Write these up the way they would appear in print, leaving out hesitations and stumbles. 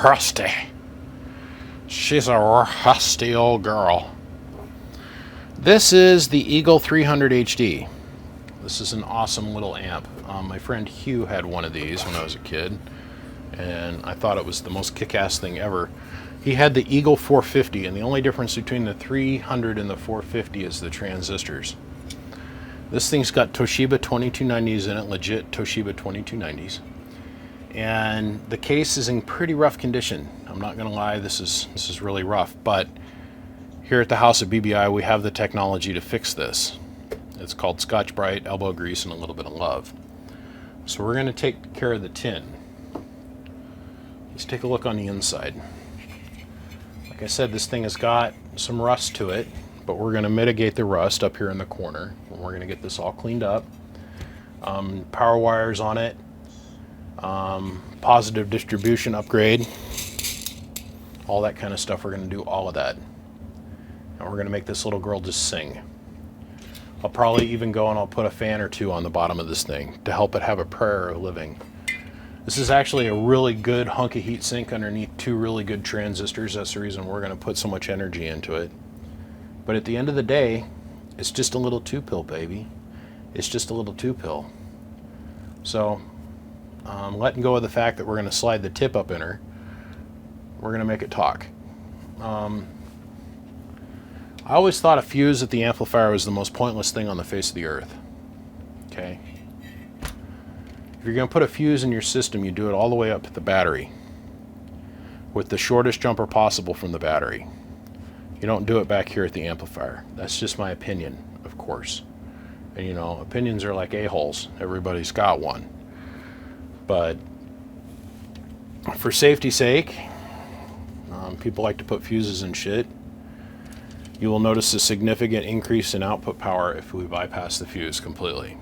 rusty. She's a rusty old girl. This is the Eagle 300 HD. This is an awesome little amp. My friend Hugh had one of these when I was a kid, and I thought it was the most kick-ass thing ever. He had the Eagle 450, and the only difference between the 300 and the 450 is the transistors. This thing's got Toshiba 2290s in it, legit Toshiba 2290s. And the case is in pretty rough condition. I'm not gonna lie, this is really rough, but here at the house at BBI, we have the technology to fix this. It's called Scotch-Brite, elbow grease, and a little bit of love. So we're gonna take care of the tin. Let's take a look on the inside. Like I said, this thing has got some rust to it, but we're gonna mitigate the rust up here in the corner. And we're gonna get this all cleaned up. Power wires on it, positive distribution upgrade, all that kind of stuff. We're gonna do all of that. And we're gonna make this little girl just sing. I'll probably even go and I'll put a fan or two on the bottom of this thing to help it have a prayer of living. This is actually a really good hunk of heat sink underneath two really good transistors. That's the reason we're gonna put so much energy into it. But at the end of the day, it's just a little 2-pill, baby. It's just a little 2-pill. So, letting go of the fact that we're gonna slide the tip up in her, we're gonna make it talk. I always thought a fuse at the amplifier was the most pointless thing on the face of the earth. Okay? If you're going to put a fuse in your system, you do it all the way up to the battery with the shortest jumper possible from the battery. You don't do it back here at the amplifier. That's just my opinion, of course. And you know, opinions are like a-holes. Everybody's got one. But for safety's sake, people like to put fuses in shit. You will notice a significant increase in output power if we bypass the fuse completely.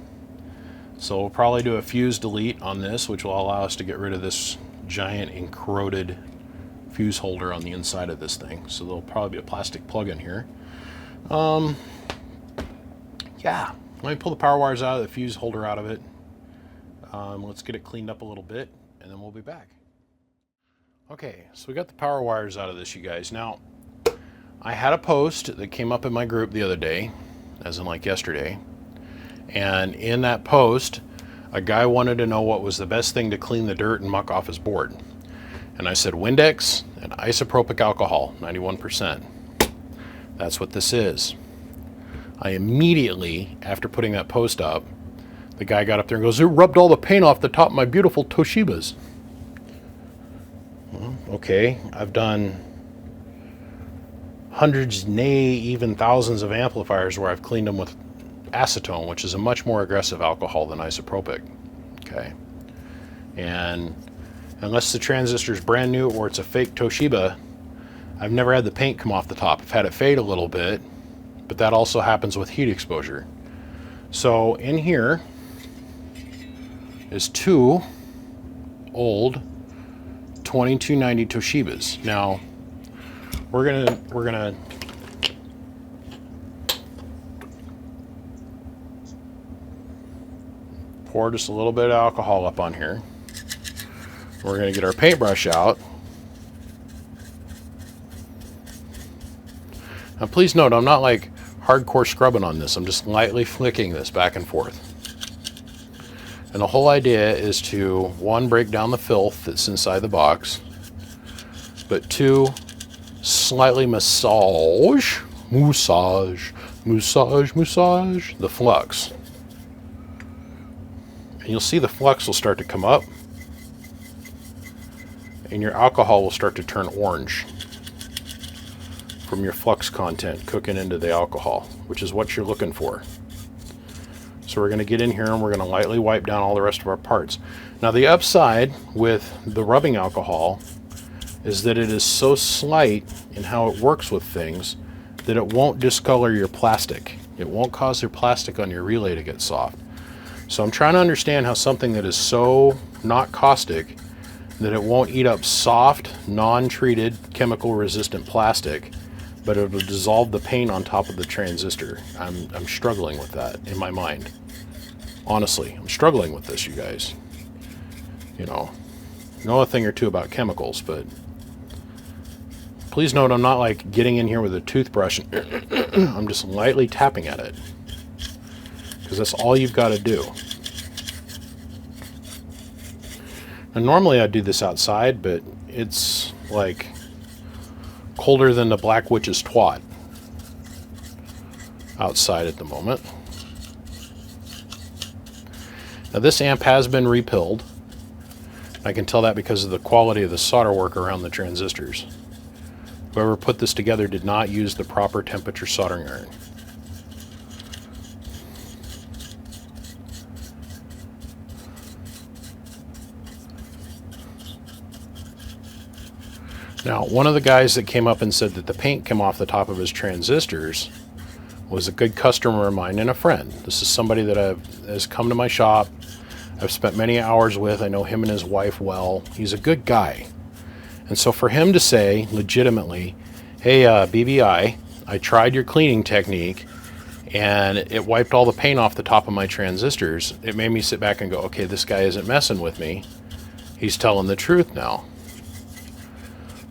So we'll probably do a fuse delete on this, which will allow us to get rid of this giant encroded fuse holder on the inside of this thing. So there'll probably be a plastic plug in here. Yeah, let me pull the power wires out of the fuse holder out of it. Let's get it cleaned up a little bit, and then we'll be back. Okay, so we got the power wires out of this, you guys. Now, I had a post that came up in my group the other day, as in like yesterday, and in that post, a guy wanted to know what was the best thing to clean the dirt and muck off his board. And I said Windex and isopropyl alcohol, 91%. That's what this is. I immediately, after putting that post up, the guy got up there and goes, "It rubbed all the paint off the top of my beautiful Toshibas." Well, okay, I've done hundreds, nay, even thousands of amplifiers where I've cleaned them with acetone, which is a much more aggressive alcohol than isopropic. Okay, and unless the transistor is brand new or it's a fake Toshiba, I've never had the paint come off the top. I've had it fade a little bit, but that also happens with heat exposure. So in here is two old 2290 Toshibas. Now we're gonna pour just a little bit of alcohol up on here. We're gonna get our paintbrush out. Now please note, I'm not like hardcore scrubbing on this. I'm just lightly flicking this back and forth. And the whole idea is to, one, break down the filth that's inside the box, but two, slightly massage the flux. And you'll see the flux will start to come up, and your alcohol will start to turn orange from your flux content cooking into the alcohol, which is what you're looking for. So we're going to get in here and we're going to lightly wipe down all the rest of our parts. Now the upside with the rubbing alcohol is that it is so slight in how it works with things that it won't discolor your plastic. It won't cause your plastic on your relay to get soft. So I'm trying to understand how something that is so not caustic that it won't eat up soft, non-treated, chemical resistant plastic, but it will dissolve the paint on top of the transistor. I'm struggling with that in my mind. Honestly, I'm struggling with this, you guys. You know a thing or two about chemicals, but Please note I'm not like getting in here with a toothbrush and I'm just lightly tapping at it, because that's all you've got to do. And normally I'd do this outside, but it's like colder than the Black Witch's twat outside at the moment. Now this amp has been repilled. I can tell that because of the quality of the solder work around the transistors. Whoever put this together did not use the proper temperature soldering iron. Now, one of the guys that came up and said that the paint came off the top of his transistors was a good customer of mine and a friend. This is somebody that has come to my shop. I've spent many hours with. I know him and his wife well. He's a good guy. And so for him to say legitimately, hey, BBI, I tried your cleaning technique and it wiped all the paint off the top of my transistors, it made me sit back and go, okay, this guy isn't messing with me. He's telling the truth now.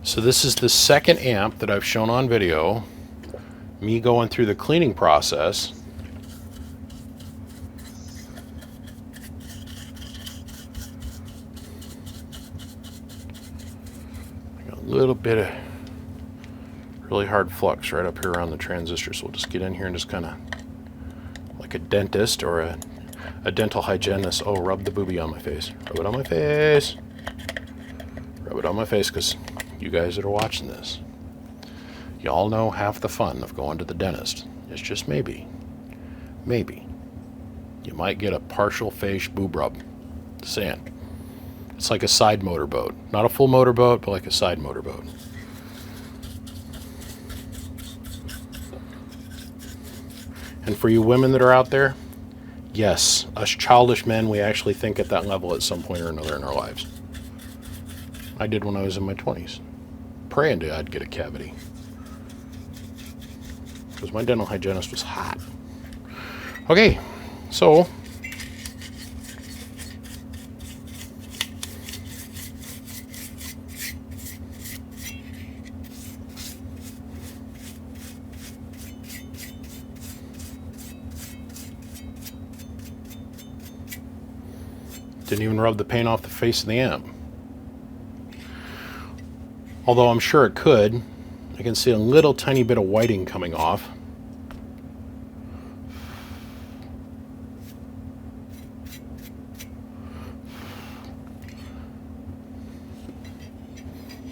So this is the second amp that I've shown on video, me going through the cleaning process. A little bit of really hard flux right up here around the transistor, so we'll just get in here and just kind of, like a dentist or a dental hygienist, oh, rub the boobie on my face. Rub it on my face. Rub it on my face, because you guys that are watching this, y'all know half the fun of going to the dentist. It's just maybe, you might get a partial face boob rub. Just saying. It's like a side motorboat. Not a full motorboat, but like a side motorboat. And for you women that are out there, yes, us childish men, we actually think at that level at some point or another in our lives. I did when I was in my 20s. Praying to I'd get a cavity. Because my dental hygienist was hot. Okay, so didn't even rub the paint off the face of the amp. Although I'm sure it could. I can see a little tiny bit of whiting coming off.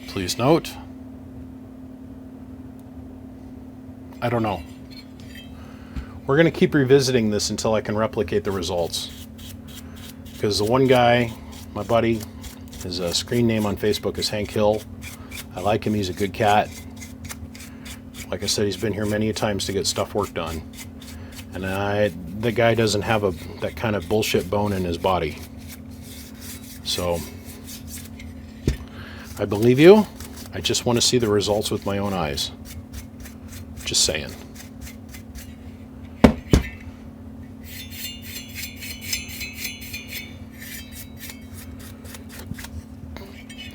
Please note, I don't know. We're going to keep revisiting this until I can replicate the results. Because the one guy, my buddy, his screen name on Facebook is Hank Hill. I like him, he's a good cat. Like I said, he's been here many times to get stuff work done. And the guy doesn't have that kind of bullshit bone in his body. So, I believe you. I just want to see the results with my own eyes. Just saying.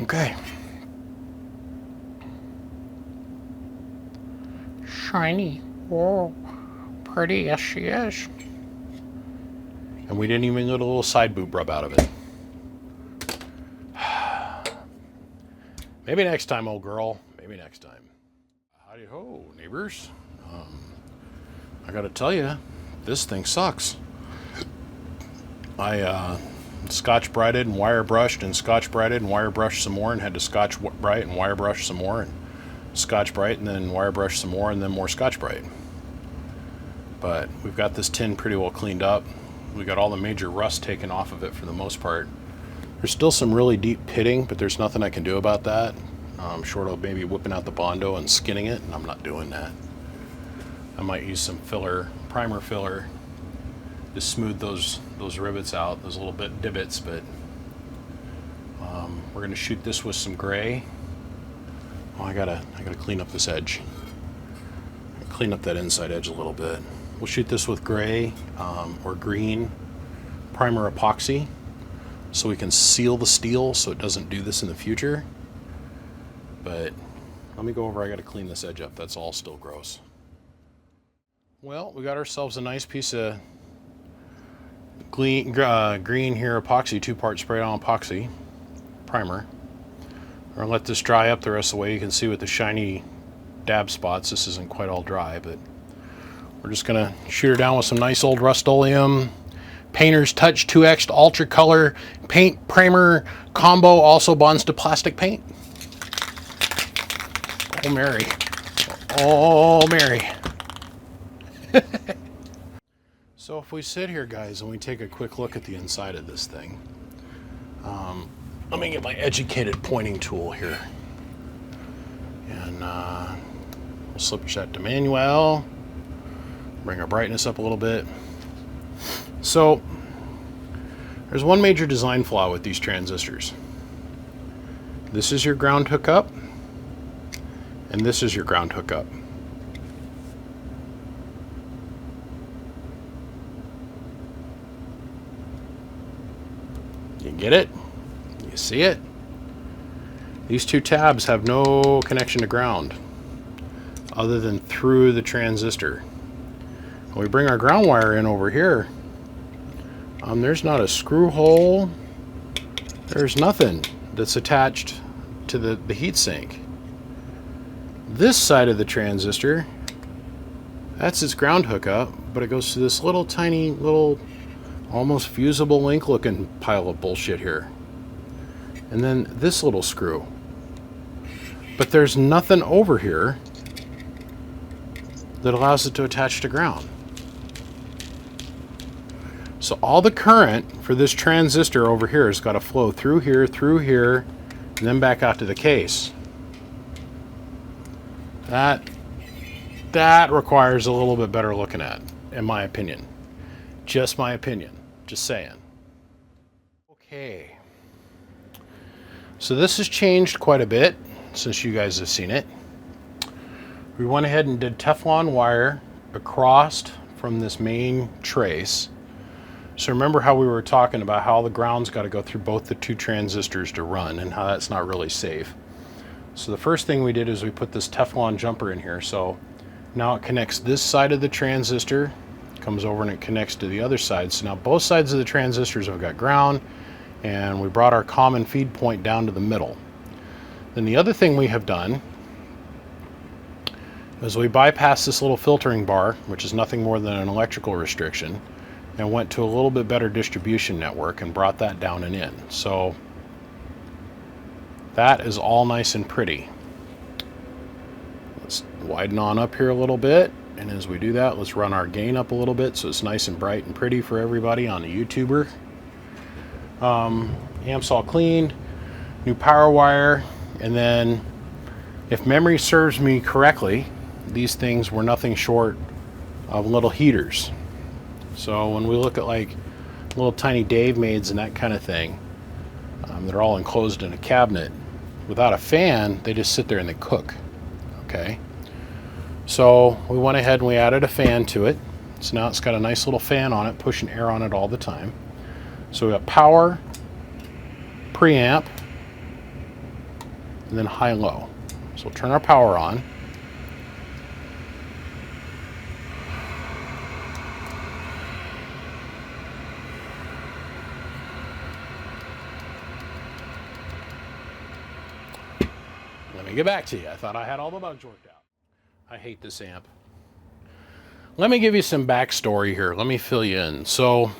Okay. Shiny. Whoa. Pretty. Yes, she is. And we didn't even get a little side boob rub out of it. Maybe next time, old girl. Maybe next time. Howdy ho, neighbors. I gotta tell you, this thing sucks. I scotch brighted and wire brushed and scotch brighted and wire brushed some more and had to scotch bright and wire brush some more and scotch bright and then wire brush some more and then more scotch bright. But we've got this tin pretty well cleaned up. We got all the major rust taken off of it for the most part. There's still some really deep pitting, but there's nothing I can do about that. Short of maybe whipping out the Bondo and skinning it, and I'm not doing that. I might use some filler, primer filler, to smooth those rivets out, those little bit divots, but we're gonna shoot this with some gray. Oh, I gotta clean up this edge. Clean up that inside edge a little bit. We'll shoot this with gray or green primer epoxy so we can seal the steel so it doesn't do this in the future. But Let me go over, I gotta clean this edge up. That's all still gross. Well, we got ourselves a nice piece of green here epoxy, 2-part sprayed on epoxy primer. We're gonna let this dry up the rest of the way. You can see with the shiny dab spots, this isn't quite all dry, but we're just gonna shoot her down with some nice old Rust-Oleum Painter's Touch 2X Ultra Color paint primer combo, also bonds to plastic paint. Oh Mary, oh Mary. So if we sit here, guys, and we take a quick look at the inside of this thing, let me get my educated pointing tool here, and we'll slip shut to manual, bring our brightness up a little bit. So there's one major design flaw with these transistors. This is your ground hookup, and this is your ground hookup. You get it? You see it? These two tabs have no connection to ground other than through the transistor. When we bring our ground wire in over here, there's not a screw hole. There's nothing that's attached to the heatsink. This side of the transistor, that's its ground hookup, but it goes to this little tiny little almost fusible link looking pile of bullshit here. And then this little screw. But there's nothing over here that allows it to attach to ground. So all the current for this transistor over here has got to flow through here, and then back out to the case. That requires a little bit better looking at, in my opinion. Just my opinion. Just saying. Okay. So this has changed quite a bit since you guys have seen it. We went ahead and did Teflon wire across from this main trace. So remember how we were talking about how the ground's got to go through both the two transistors to run, and how that's not really safe. So the first thing we did is we put this Teflon jumper in here. So now it connects this side of the transistor, comes over and it connects to the other side. So now both sides of the transistors have got ground, and we brought our common feed point down to the middle. Then the other thing we have done is we bypassed this little filtering bar, which is nothing more than an electrical restriction, and went to a little bit better distribution network and brought that down and in. So that is all nice and pretty. Let's widen on up here a little bit, and as we do that, let's run our gain up a little bit so it's nice and bright and pretty for everybody on the YouTuber. Amp's all cleaned, new power wire, and then if memory serves me correctly, these things were nothing short of little heaters. So when we look at like little tiny Dave maids and that kind of thing, they're all enclosed in a cabinet. Without a fan, they just sit there and they cook. Okay. So we went ahead and we added a fan to it. So now it's got a nice little fan on it, pushing air on it all the time. So we got power, preamp, and then high-low. So we'll turn our power on. Let me get back to you. I thought I had all the bugs worked out. I hate this amp. Let me give you some backstory here. Let me fill you in. So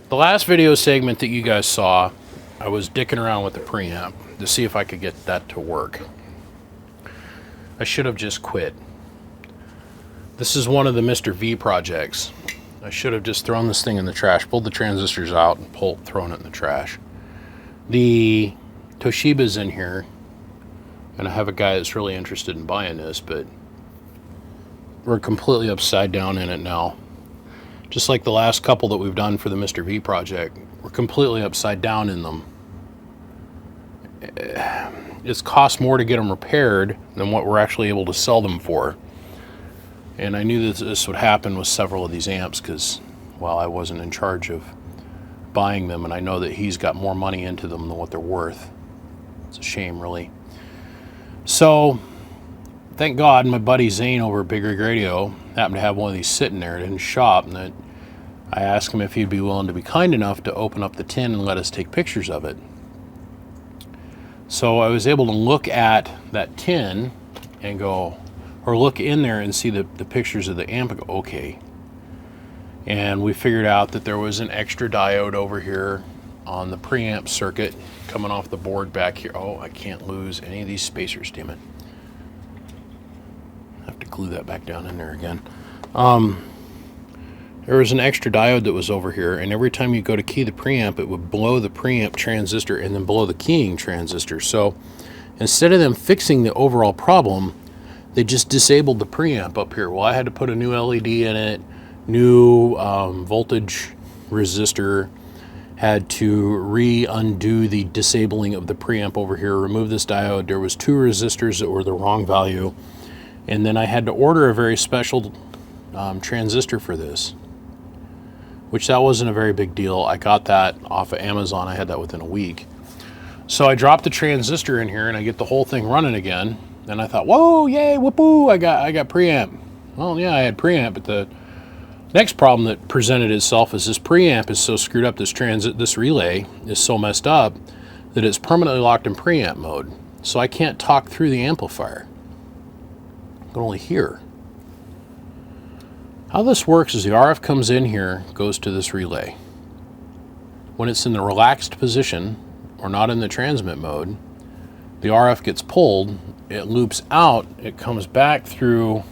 the last video segment that you guys saw, I was dicking around with the preamp to see if I could get that to work. I should have just quit. This is one of the Mr. V projects. I should have just thrown this thing in the trash, pulled the transistors out and thrown it in the trash. The Toshiba's in here, and I have a guy that's really interested in buying this, but we're completely upside down in it now. Just like the last couple that we've done for the Mr. V project, we're completely upside down in them. It's cost more to get them repaired than what we're actually able to sell them for. And I knew that this would happen with several of these amps because, well, I wasn't in charge of buying them, and I know that he's got more money into them than what they're worth. It's a shame, really. So thank God my buddy Zane over at Big Rig Radio happened to have one of these sitting there in his shop, and that I asked him if he'd be willing to be kind enough to open up the tin and let us take pictures of it. So I was able to look at that tin and go, or look in there and see the pictures of the amp and go, okay. And we figured out that there was an extra diode over here on the preamp circuit coming off the board back here. Oh, I can't lose any of these spacers, damn it. I have to glue that back down in there again. There was an extra diode that was over here, and every time you go to key the preamp, it would blow the preamp transistor and then blow the keying transistor. So instead of them fixing the overall problem, they just disabled the preamp up here. Well, I had to put a new LED in it, new voltage resistor, had to undo the disabling of the preamp over here, remove this diode. There was 2 resistors that were the wrong value, and then I had to order a very special transistor for this, which that wasn't a very big deal. I got that off of Amazon. I had that within a week. So I dropped the transistor in here and I get the whole thing running again. And I thought, whoa, yay, whoopoo, I got preamp. Well, yeah, I had preamp, but the next problem that presented itself is this preamp is so screwed up, this relay is so messed up that it's permanently locked in preamp mode. So I can't talk through the amplifier. I can only hear. How this works is the RF comes in here, goes to this relay. When it's in the relaxed position, or not in the transmit mode, the RF gets pulled, it loops out, it comes back through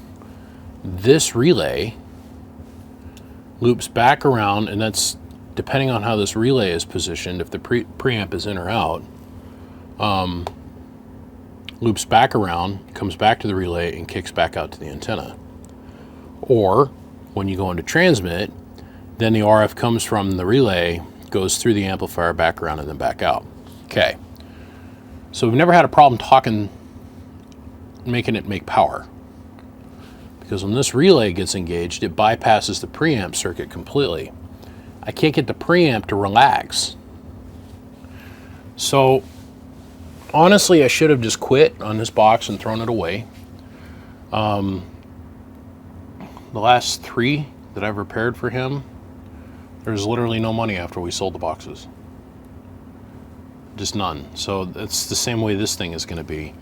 this relay, loops back around, and that's depending on how this relay is positioned, if the preamp is in or out, loops back around, comes back to the relay, and kicks back out to the antenna. Or when you go into transmit, then the RF comes from the relay, goes through the amplifier, back around, and then back out. Okay. So we've never had a problem talking, making it make power. Because when this relay gets engaged, it bypasses the preamp circuit completely. I can't get the preamp to relax. So honestly, I should have just quit on this box and thrown it away. The last 3 that I've repaired for him, there's literally no money after we sold the boxes. Just none. So it's the same way this thing is going to be.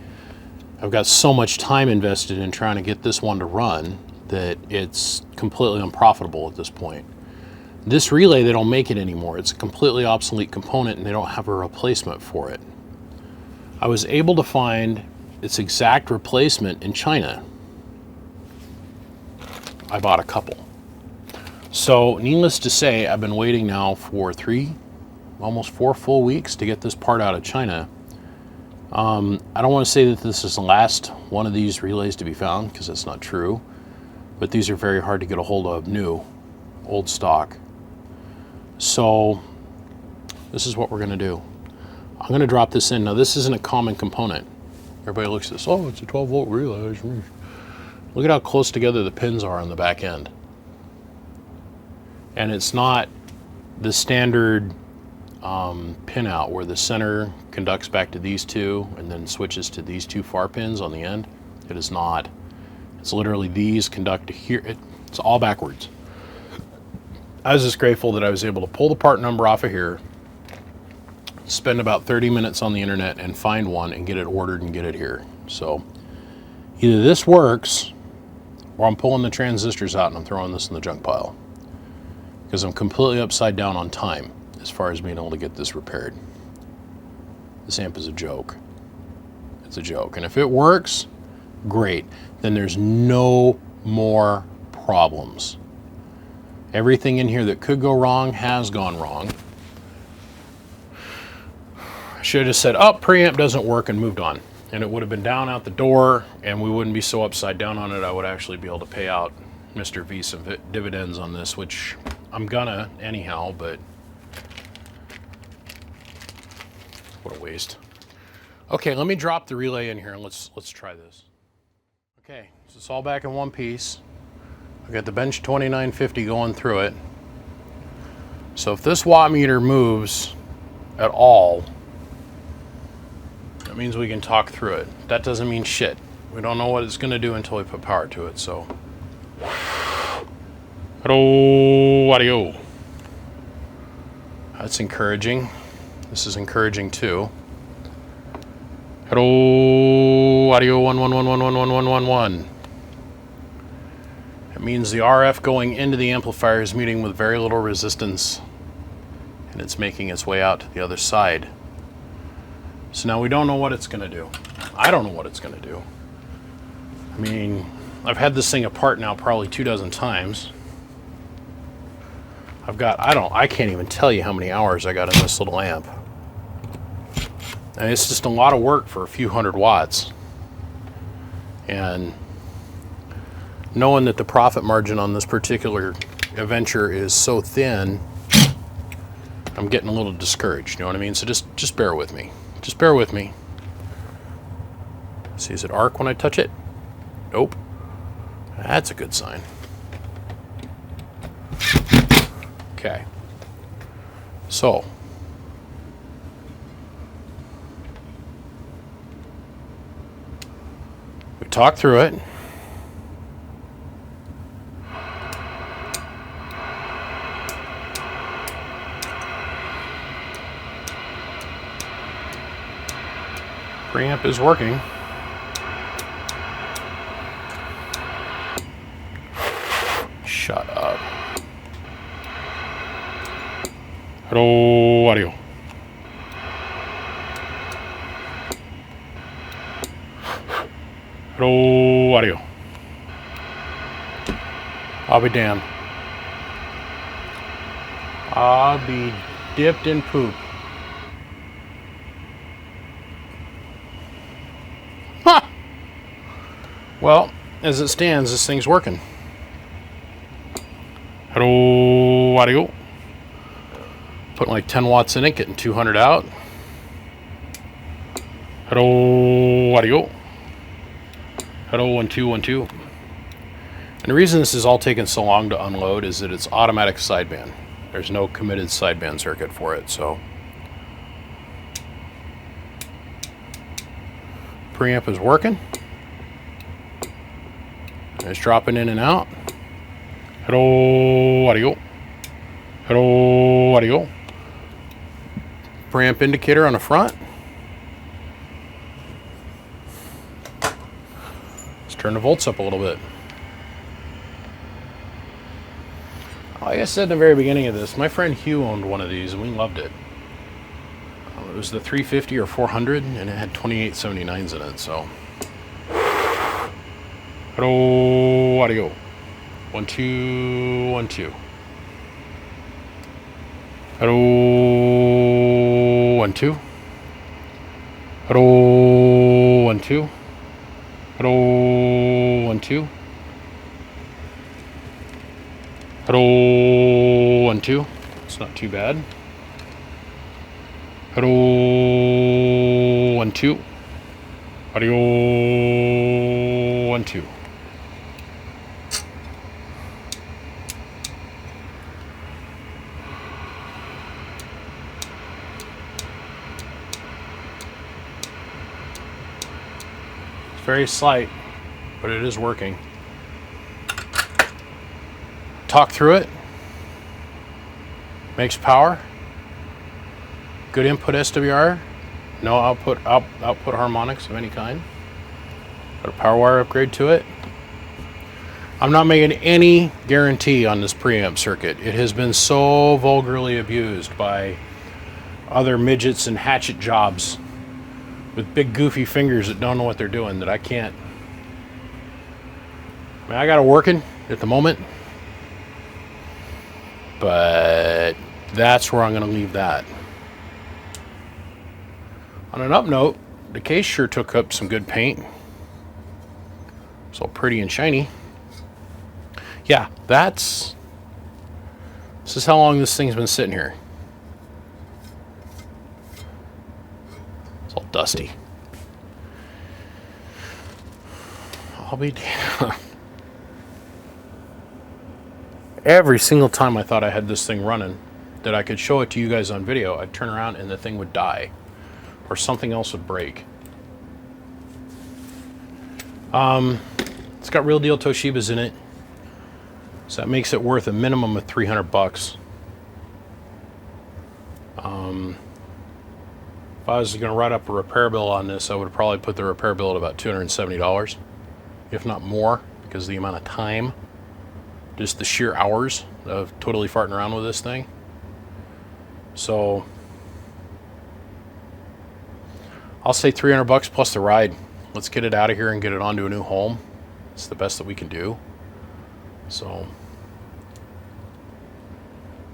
I've got so much time invested in trying to get this one to run that it's completely unprofitable at this point. This relay, they don't make it anymore. It's a completely obsolete component and they don't have a replacement for it. I was able to find its exact replacement in China. I bought a couple. So needless to say, I've been waiting now for 3, almost 4 full weeks to get this part out of China. I don't want to say that this is the last one of these relays to be found, because that's not true, but these are very hard to get a hold of new, old stock. So this is what we're going to do. I'm going to drop this in. Now this isn't a common component. Everybody looks at this, oh, it's a 12-volt relay. Look at how close together the pins are on the back end. And it's not the standard pin out where the center conducts back to these 2 and then switches to these 2 far pins on the end. It is not. It's literally these conduct to here. It's all backwards. I was just grateful that I was able to pull the part number off of here, spend about 30 minutes on the internet and find one and get it ordered and get it here. So either this works or I'm pulling the transistors out and I'm throwing this in the junk pile, because I'm completely upside down on time as far as being able to get this repaired. This amp is a joke. It's a joke. And if it works, great. Then there's no more problems. Everything in here that could go wrong has gone wrong. I should have said, oh, preamp doesn't work, and moved on. And it would have been down out the door, and we wouldn't be so upside down on it. I would actually be able to pay out Mr. V some dividends on this, which I'm gonna anyhow, but what a waste. Okay, let me drop the relay in here and let's try this. Okay, so it's all back in one piece. I got the bench 2950 going through it. So if this watt meter moves at all, let That means we can talk through it. That doesn't mean shit. We don't know what it's going to do until we put power to it, so. Hello, audio. That's encouraging. This is encouraging too. Hello, audio 111111111. It means the RF going into the amplifier is meeting with very little resistance, and it's making its way out to the other side. So now we don't know what it's going to do. I don't know what it's going to do. I mean, I've had this thing apart now probably 24 times. I can't even tell you how many hours I got in this little amp. And it's just a lot of work for a few hundred watts. And knowing that the profit margin on this particular adventure is so thin, I'm getting a little discouraged, you know what I mean? So just bear with me. Just bear with me. See, does it arc when I touch it? Nope. That's a good sign. Okay. So. We talked through it. Preamp is working. Shut up. Hello, audio. Hello, audio. I'll be damned. I'll be dipped in poop. Ha! Well, as it stands, this thing's working. Hello, audio. Putting like 10 watts in it, getting 200 out. Hello, audio. Hello, 1 2 1 2. And the reason this is all taking so long to unload is that it's automatic sideband. There's no committed sideband circuit for it, so. Preamp is working. It's dropping in and out. Hello, audio. Hello, audio. Preamp indicator on the front. Let's turn the volts up a little bit. Like I said in the very beginning of this, my friend Hugh owned one of these and we loved it. It was the 350 or 400 and it had 2879s in it, so. Hello, audio. 1 2 1 2. Hello, 1 2. Hello, 1 2. Hello, 1 2. Hello, 1 2. It's not too bad. Hello, 1 2. Audio 1 2. Very slight, but it is working. Talk through it. Makes power. Good input SWR. No output harmonics of any kind. Got a power wire upgrade to it. I'm not making any guarantee on this preamp circuit. It has been so vulgarly abused by other midgets and hatchet jobs with big goofy fingers that don't know what they're doing, that I can't. I mean, I got it working at the moment, but that's where I'm going to leave that. On an up note, the case sure took up some good paint. It's all pretty and shiny. Yeah, this is how long this thing's been sitting here. All dusty. I'll be damned. Every single time I thought I had this thing running, that I could show it to you guys on video, I'd turn around and the thing would die, or something else would break. It's got real deal Toshibas in it, so that makes it worth a minimum of $300. If I was going to write up a repair bill on this, I would probably put the repair bill at about $270, if not more, because of the amount of time, just the sheer hours of totally farting around with this thing. So I'll say $300 plus the ride. Let's get it out of here and get it onto a new home. It's the best that we can do. So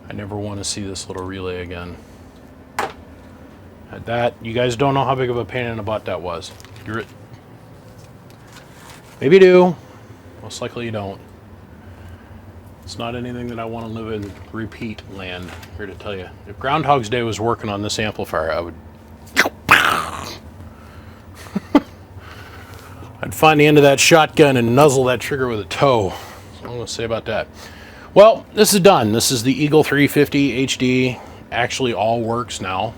I never want to see this little relay again. That, you guys don't know how big of a pain in the butt that was. Maybe you do. Most likely you don't. It's not anything that I want to live in repeat land, here to tell you. If Groundhog's Day was working on this amplifier, I would... I'd find the end of that shotgun and nuzzle that trigger with a toe. That's what I'm going to say about that. Well, this is done. This is the Eagle 350 HD. Actually all works now.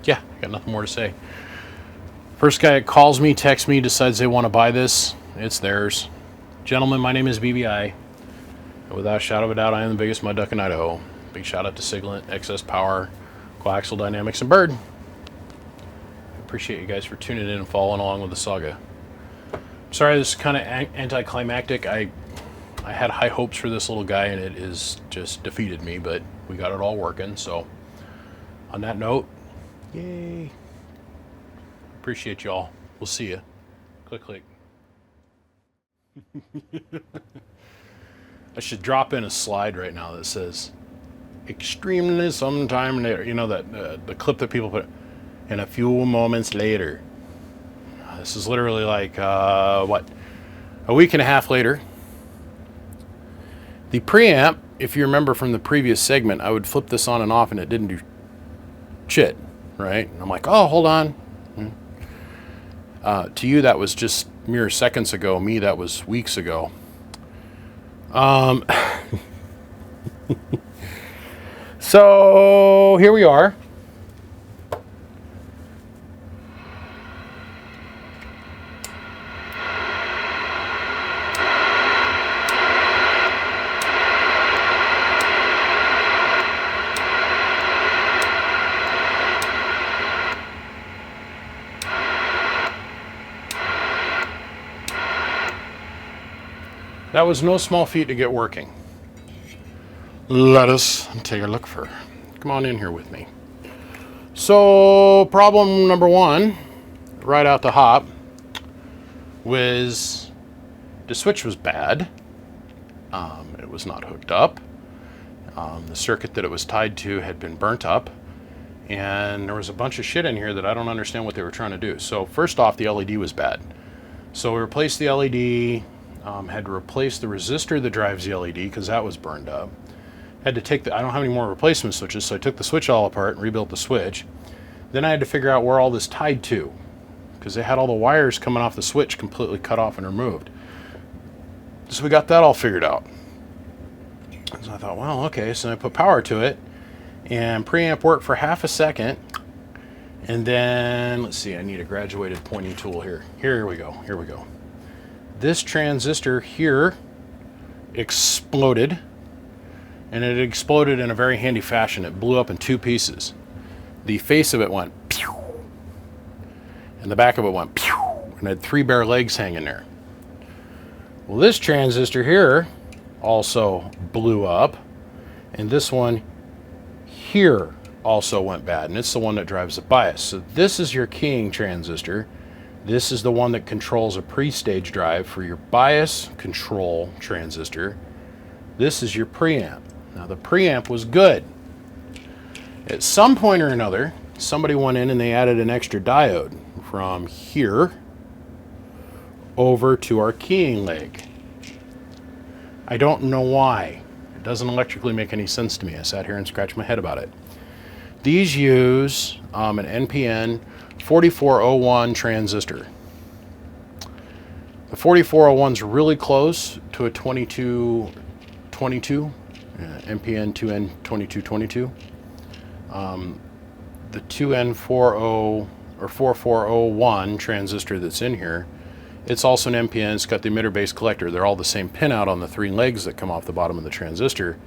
Yeah, got nothing more to say. First guy that calls me, texts me, decides they want to buy this, it's theirs. Gentlemen, my name is BBI. And without a shadow of a doubt, I am the biggest mud duck in Idaho. Big shout out to Siglent, Excess Power, Coaxial Dynamics, and Bird. I appreciate you guys for tuning in and following along with the saga. Sorry, this is kind of anticlimactic. I had high hopes for this little guy, and it is just defeated me, but we got it all working. So on that note, yay. Appreciate y'all. We'll see you. Click, click. I should drop in a slide right now that says, extremely sometime later. You know, that the clip that people put, in a few moments later. This is literally like, what? A week and a half later. The preamp, if you remember from the previous segment, I would flip this on and off and it didn't do shit, right? And I'm like, oh, hold on. To you, that was just mere seconds ago. Me, that was weeks ago. So here we are. That was no small feat to get working. Let us take a look for. Come on in here with me. So problem number one, right out the hop, was the switch was bad. It was not hooked up. The circuit that it was tied to had been burnt up. And there was a bunch of shit in here that I don't understand what they were trying to do. So first off, the LED was bad. So we replaced the LED. Had to replace the resistor that drives the LED because that was burned up. Had to take I don't have any more replacement switches, so I took the switch all apart and rebuilt the switch. Then I had to figure out where all this tied to, because they had all the wires coming off the switch completely cut off and removed. So we got that all figured out. So I thought, well, okay, so I put power to it, and preamp worked for half a second. And then, let's see, I need a graduated pointing tool here. Here we go, here we go. This transistor here exploded, and it exploded in a very handy fashion. It blew up in two pieces. The face of it went pew, and the back of it went pew, and it had three bare legs hanging there. Well, this transistor here also blew up, and this one here also went bad, and it's the one that drives the bias. So this is your keying transistor. This is the one that controls a pre-stage drive for your bias control transistor. This is your preamp. Now the preamp was good. At some point or another, somebody went in and they added an extra diode from here over to our keying leg. I don't know why. It doesn't electrically make any sense to me. I sat here and scratched my head about it. These use an NPN 4401 transistor. The 4401 is really close to a 2222, NPN 2N2222. The 2N40, or or 4401 transistor that's in here. It's also an NPN. It's got the emitter base collector. They're all the same pinout on the 3 legs that come off the bottom of the transistor.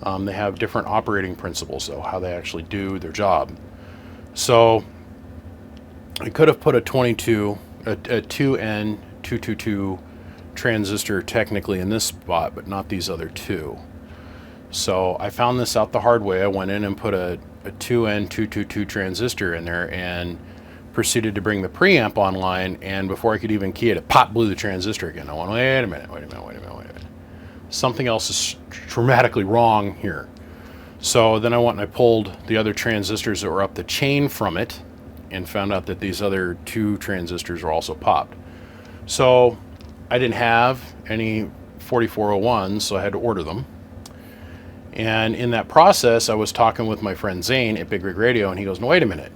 They have different operating principles, though, how they actually do their job. So I could have put a 2N222 transistor technically in this spot, but not these other two. So I found this out the hard way. I went in and put a 2N222 transistor in there and proceeded to bring the preamp online, and before I could even key it, it pop blew the transistor again. I went, wait a minute. Something else is dramatically wrong here. So then I went and I pulled the other transistors that were up the chain from it and found out that these other 2 transistors were also popped. So I didn't have any 4401s, so I had to order them. And in that process, I was talking with my friend Zane at Big Rig Radio, and he goes, no, wait a minute.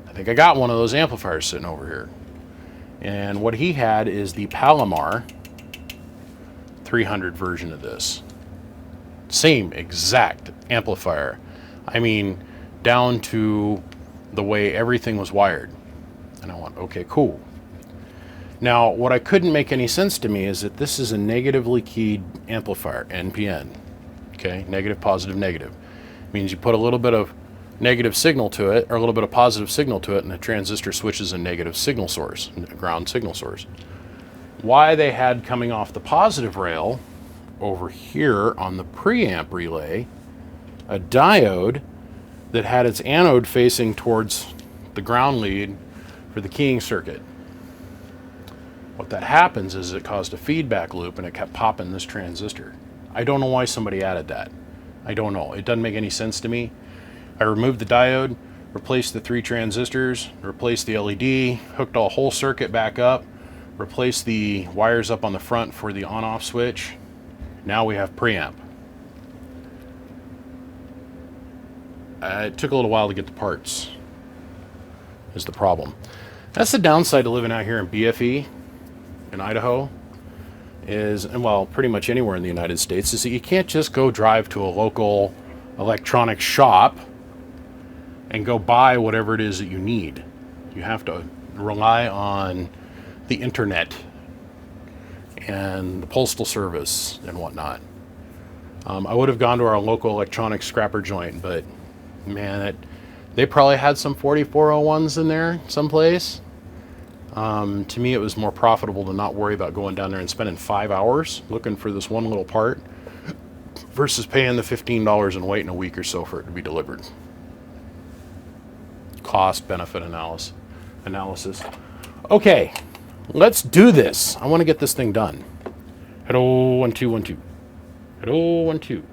I think I got one of those amplifiers sitting over here. And what he had is the Palomar 300 version of this. Same exact amplifier. I mean, down to the way everything was wired. And I went, okay, cool. Now, what I couldn't make any sense to me is that this is a negatively keyed amplifier, NPN. Okay, negative, positive, negative. Means you put a little bit of negative signal to it, or a little bit of positive signal to it, and the transistor switches a negative signal source, a ground signal source. Why they had coming off the positive rail over here on the preamp relay a diode that had its anode facing towards the ground lead for the keying circuit. What that happens is it caused a feedback loop and it kept popping this transistor. I don't know why somebody added that. I don't know. It doesn't make any sense to me. I removed the diode, replaced the 3 transistors, replaced the LED, hooked a whole circuit back up, replaced the wires up on the front for the on-off switch. Now we have preamp. It took a little while to get the parts, is the problem. That's the downside of living out here in BFE, in Idaho, and well, pretty much anywhere in the United States, is that you can't just go drive to a local electronics shop and go buy whatever it is that you need. You have to rely on the internet and the postal service and whatnot. I would have gone to our local electronics scrapper joint, but man, they probably had some 4401s in there someplace. To me, it was more profitable to not worry about going down there and spending 5 hours looking for this one little part versus paying the $15 and waiting a week or so for it to be delivered. Cost benefit analysis. Okay, let's do this. I want to get this thing done. Hello, 1 2 1 2. Hello, 1 2.